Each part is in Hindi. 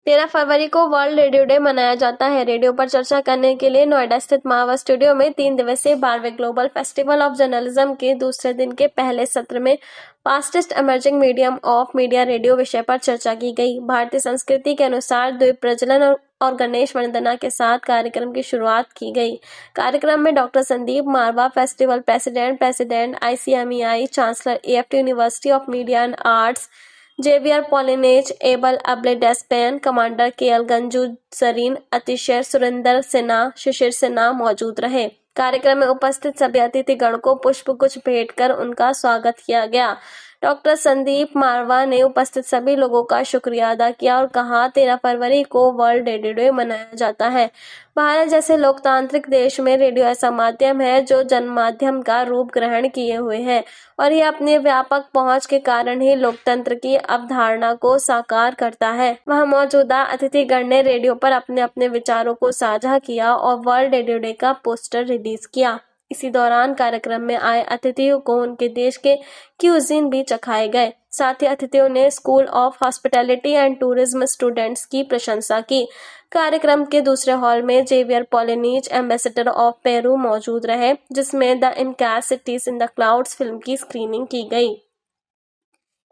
13 फरवरी को वर्ल्ड रेडियो डे मनाया जाता है। रेडियो पर चर्चा करने के लिए नोएडा स्थित महावा स्टूडियो में 3 दिवसीय 12वें ग्लोबल फेस्टिवल ऑफ जर्नलिज्म के दूसरे दिन के पहले सत्र में fastest emerging medium of media radio विषय पर चर्चा की गई। भारतीय संस्कृति के अनुसार द्वीप प्रज्वलन और गणेश वंदना के साथ कार्यक्रम की शुरुआत की गई। कार्यक्रम में doctor Sandeep Marwah, festival president ICMEI, chancellor AFT university of media and arts, Xavier Paulinez, Abel Abelle Despaigne, commander KL Ganju Zarin, Atishay Surendra Sinha, Shishir Sinha मौजूद रहे। कार्यक्रम में उपस्थित सभी अतिथिगण को पुष्पगुच्छ भेंट कर उनका स्वागत किया गया। डॉक्टर संदीप मारवा ने उपस्थित सभी लोगों का शुक्रिया अदा किया और कहा, 13 फरवरी को वर्ल्ड रेडियो डे मनाया जाता है। भारत जैसे लोकतांत्रिक देश में रेडियो ऐसा माध्यम है जो जनमाध्यम का रूप ग्रहण किए हुए है और यह अपनी व्यापक पहुंच के कारण ही लोकतंत्र की अवधारणा को साकार करता है। वह मौजूदा अतिथिगण ने रेडियो पर अपने अपने विचारों को साझा किया और वर्ल्ड रेडियो डे का पोस्टर रिलीज किया। इसी दौरान कार्यक्रम में आए अतिथियों को उनके देश के क्यूजीन भी चखाए गए। साथ ही अतिथियों ने school of hospitality and tourism students की प्रशंसा की। कार्यक्रम के दूसरे हॉल में जेवियर पॉलिनीज, एम्बेसडर ऑफ पेरू मौजूद रहे, जिसमें the encash cities in the clouds film की स्क्रीनिंग की गई।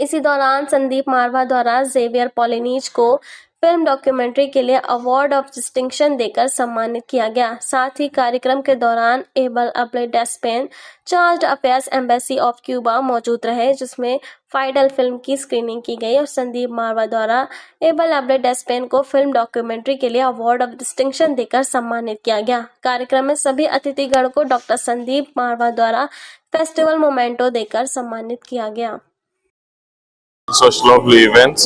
इसी दौरान संदीप मारवा द्वारा जेवियर पॉलिनीज को फिल्म डॉक्यूमेंट्री के लिए अवार्ड ऑफ डिस्टिंक्शन देकर सम्मानित किया गया। साथ ही कार्यक्रम के दौरान Abel Abelle Despaigne, charge affairs embassy of Cuba मौजूद रहे, जिसमें फाइडल फिल्म की स्क्रीनिंग की गई और संदीप मारवा द्वारा एबल अब्ले डेस्पेन को फिल्म डॉक्यूमेंट्री के लिए अवार्ड ऑफ डिस्टिंक्शन देकर सम्मानित किया गया। कार्यक्रम में सभी अतिथिगण को डॉक्टर संदीप मारवा द्वारा फेस्टिवल मोमेंटो देकर सम्मानित किया गया। Such lovely events.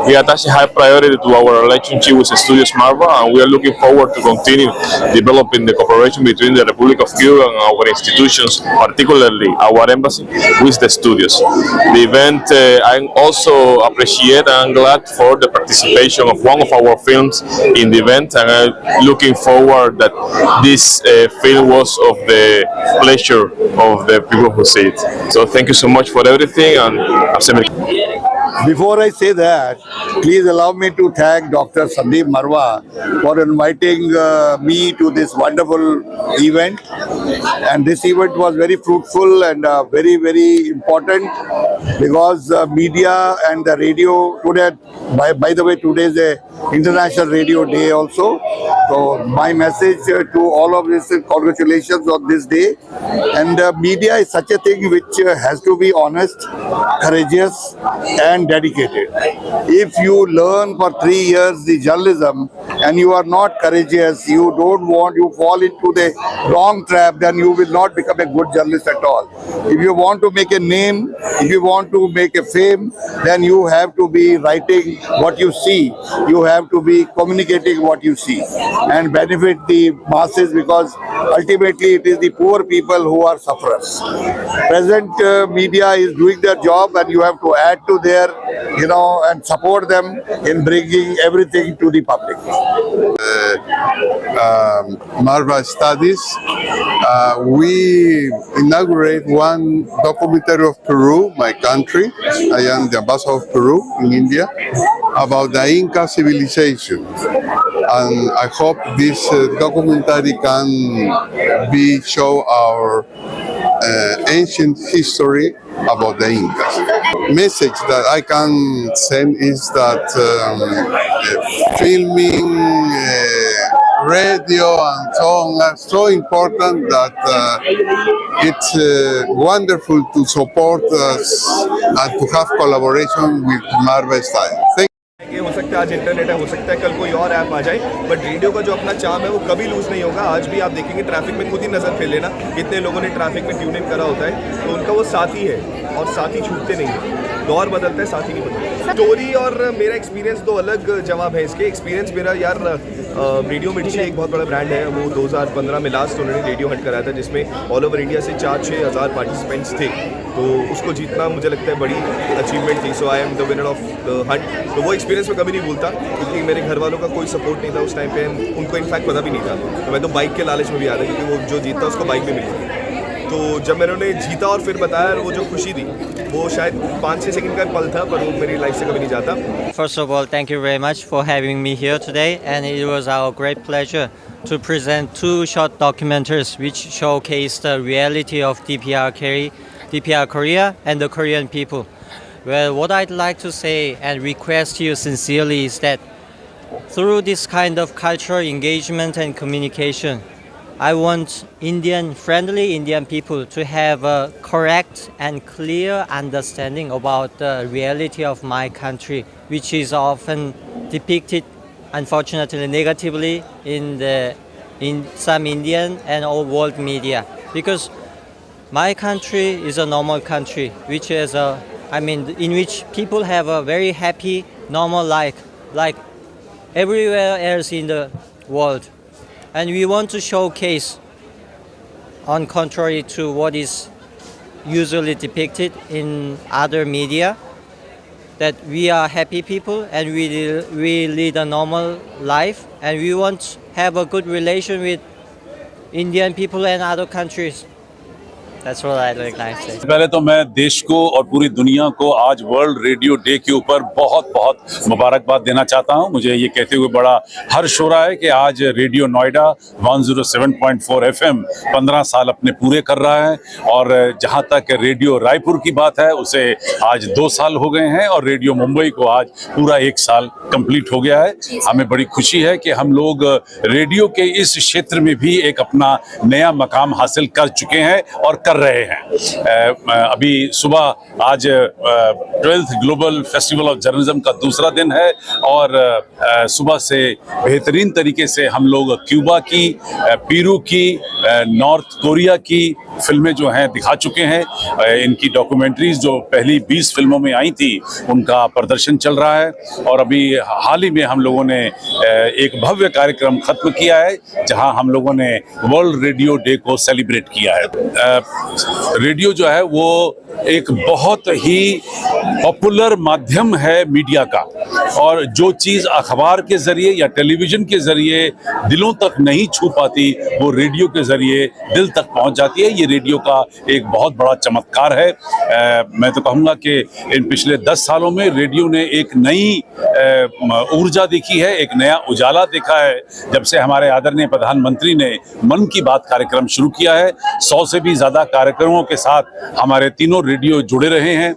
We attach a high priority to our relationship with Studios Marva, and we are looking forward to continue developing the cooperation between the Republic of Cuba and our institutions, particularly our embassy with the studios. The event, I also appreciate and I'm glad for the participation of one of our films in the event, and I'm looking forward that this film was of the pleasure of the people who see it. So thank you so much for everything, and Before I say that, please allow me to thank Dr. Sandeep Marwa for inviting me to this wonderful event. And this event was very fruitful and very, very important because media and the radio today, by the way, today is a International Radio Day also. So my message to all of this is congratulations on this day. And media is such a thing which has to be honest, courageous and dedicated. If you learn for 3 years the journalism and you are not courageous, you don't want, you fall into the wrong trap, then you will not become a good journalist at all. If you want to make a name, if you want to make a fame, then you have to be writing what you see. You have to be communicating what you see and benefit the masses, because ultimately it is the poor people who are sufferers. Present media is doing their job and you have to add to their, and support them in bringing everything to the public. Marva Studies, we inaugurate one documentary of Peru, my country. I am the ambassador of Peru in India, about the Inca civilization. And I hope this documentary can show our ancient history about the Incas. Message that I can send is that filming, radio and so on are so important that it's wonderful to support us and to have collaboration with Marva Studies. हो सकता है आज इंटरनेट है, हो सकता है कल कोई और ऐप आ जाए, बट रेडियो का जो अपना चार्म है वो कभी लूज़ नहीं होगा। आज भी आप देखेंगे ट्रैफिक में, खुद ही नज़र फेर लेना कितने लोगों ने ट्रैफिक में ट्यून इन करा होता है, तो उनका वो साथी है और साथी छूटते नहीं है। दौर बदलता है, साथी नहीं बदलता। स्टोरी और मेरा एक्सपीरियंस दो अलग जवाब है इसके। एक्सपीरियंस मेरा यार, रेडियो मिर्ची एक बहुत बड़ा ब्रांड है, वो 2015 में लास्ट उन्होंने रेडियो हंट कराया था, जिसमें ऑल ओवर इंडिया से 4-6 हज़ार पार्टिसिपेंट्स थे, तो उसको जीतना मुझे लगता है बड़ी अचीवमेंट थी। So I am the winner of the hunt. तो वो एक्सपीरियंस मैं कभी नहीं भूलता, क्योंकि मेरे घर वालों का कोई सपोर्ट नहीं था उस टाइम पे, उनको इनफैक्ट पता भी नहीं था। तो मैं तो बाइक के लालच में भी आ था, क्योंकि वो जो जीतता उसको बाइक भी मिलती। तो जब मैंने उन्हें जीता और फिर बताया, वो जो खुशी थी वो शायद 5-6 सेकंड का पल था, पर वो मेरी लाइफ से कभी नहीं जाता। First of all, thank you very much for having me here today, and it was our great pleasure to present two short documentaries which showcase the reality of DPR Korea and the Korean people. Well, what I'd like to say and request you sincerely is that through this kind of cultural engagement and communication, I want friendly Indian people to have a correct and clear understanding about the reality of my country, which is often depicted, unfortunately, negatively in some Indian and all world media. Because my country is a normal country, which is in which people have a very happy, normal life, like everywhere else in the world. And we want to showcase, on contrary to what is usually depicted in other media, that we are happy people and we lead a normal life, and we want to have a good relation with Indian people and other countries. That's what I'd like to say. पहले तो मैं देश को और पूरी दुनिया को आज वर्ल्ड रेडियो डे के ऊपर बहुत बहुत मुबारकबाद देना चाहता हूं। मुझे ये कहते हुए बड़ा हर्ष हो रहा है कि आज रेडियो नोएडा 107.4 FM 15 साल अपने पूरे कर रहा है, और जहां तक रेडियो रायपुर की बात है उसे आज 2 साल हो गए हैं, और रेडियो मुंबई को आज पूरा 1 साल कंप्लीट हो गया है। हमें बड़ी खुशी है कि हम लोग रेडियो के इस क्षेत्र में भी एक अपना नया मकाम हासिल कर चुके हैं और कर रहे हैं। अभी सुबह आज 12th global festival of journalism का दूसरा दिन है, और सुबह से बेहतरीन तरीके से हम लोग क्यूबा की, पेरू की, नॉर्थ कोरिया की फिल्में जो हैं दिखा चुके हैं। इनकी डॉक्यूमेंट्रीज जो पहली 20 फिल्मों में आई थी उनका प्रदर्शन चल रहा है, और अभी हाल ही में हम लोगों ने एक भव्य कार्यक्रम खत्म किया है जहां हम लोगों ने वर्ल्ड रेडियो डे को सेलिब्रेट किया है। रेडियो जो है वो एक बहुत ही पॉपुलर माध्यम है मीडिया का, और जो चीज़ अखबार के जरिए या टेलीविजन के जरिए दिलों तक नहीं छू पाती वो रेडियो के जरिए दिल तक पहुंच जाती है। ये रेडियो का एक बहुत बड़ा चमत्कार है। मैं तो कहूँगा कि इन पिछले 10 सालों में रेडियो ने एक नई ऊर्जा देखी है, एक नया उजाला देखा है। जब से हमारे आदरणीय प्रधानमंत्री ने मन की बात कार्यक्रम शुरू किया है, 100 से भी ज़्यादा कार्यक्रमों के साथ हमारे तीनों रेडियो जुड़े रहे हैं,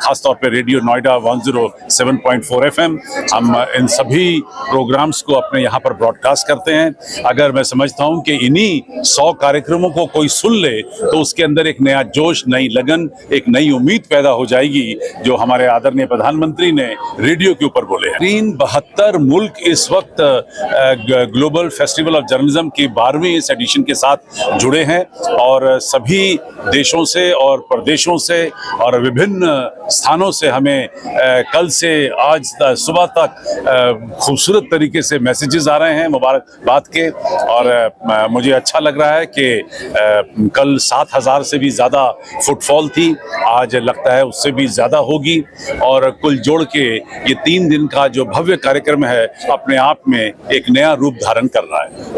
खासतौर पे रेडियो नोएडा 107.4 FM। हम इन सभी प्रोग्राम्स को अपने यहाँ पर ब्रॉडकास्ट करते हैं। अगर मैं समझता हूँ कि इन्हीं 100 कार्यक्रमों को कोई सुन ले तो उसके अंदर एक नया जोश, नई लगन, एक नई उम्मीद पैदा हो जाएगी, जो हमारे आदरणीय प्रधानमंत्री ने रेडियो के ऊपर बोले हैं। 72 मुल्क इस वक्त ग्लोबल फेस्टिवल ऑफ जर्नलिज्म की 12वीं इस एडिशन के साथ जुड़े हैं, और सभी देशों से और प्रदेशों से और विभिन्न स्थानों से हमें कल से आज सुबह तक खूबसूरत तरीके से मैसेजेस आ रहे हैं मुबारकबाद के, और मुझे अच्छा लग रहा है कि कल 7,000 से भी ज़्यादा फुटफॉल थी, आज लगता है उससे भी ज़्यादा होगी, और कुल जोड़ के ये 3 दिन का जो भव्य कार्यक्रम है अपने आप में एक नया रूप धारण कर रहा है।